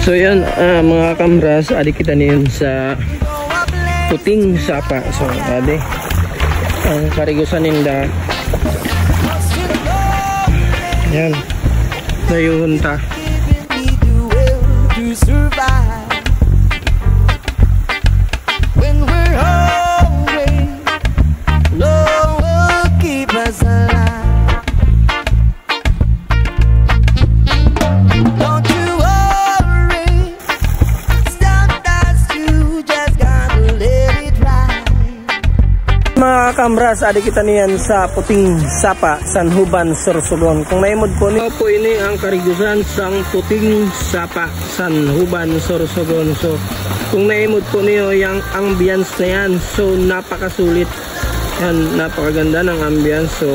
So yan mga kamras, adik kita niyon sa Puting Sapa. So ade ang karigusan ninda. Yan. Dayuhon ta. Mga kamras, adik kita niyan sa Puting Sapa, Sanhuban, Sorsogon. Kung naimod po niyo po ini ang karigusan sang Puting Sapa, Sanhuban, Sorsogon. So kung naimod po niyo yung ambience na yan, so napakasulit yan, napakaganda ng ambience. So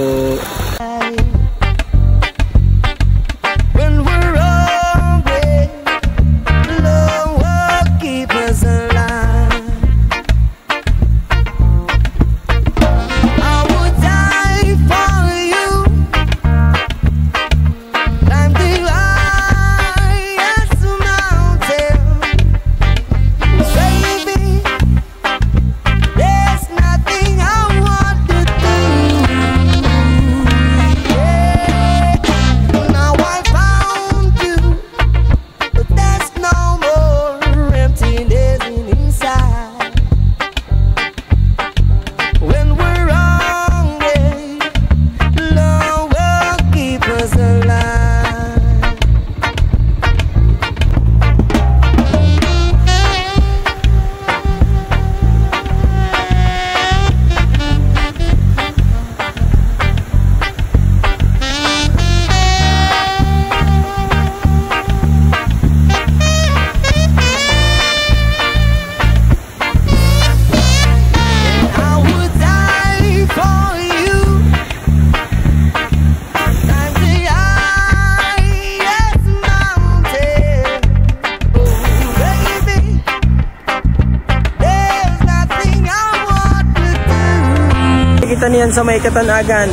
kita niyan sa may Katanagan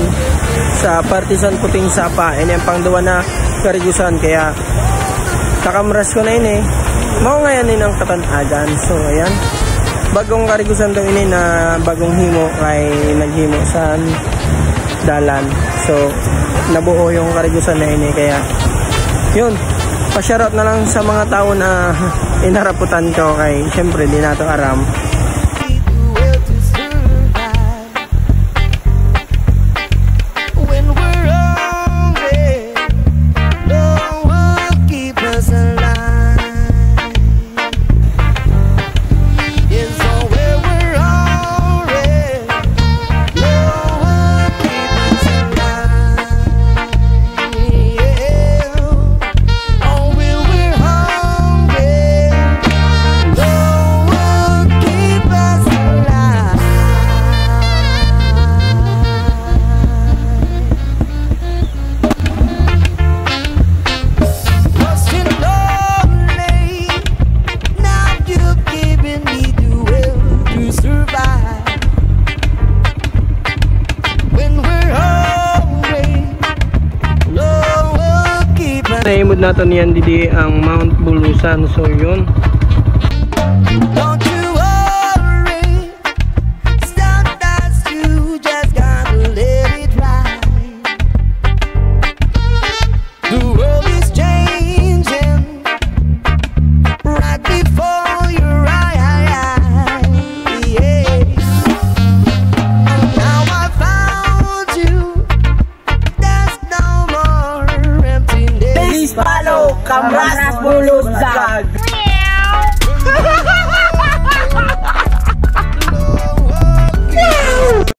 sa Partisan Puting Sapa. Ini ang pangduwa na karigusan, kaya kakamras ko na ini mao ngayon ini ang Katanagan. So ayan, bagong karigusan daw ini na bagong himo kay naghimo sa dalan. So nabuo yung karigusan na ini, kaya yun, pa-shoutout na lang sa mga tao na inaraputan ko, kay syempre di nato aram. Naimod natin yan didi ang Mount Bulusan. So yun, Kamras Bulusan.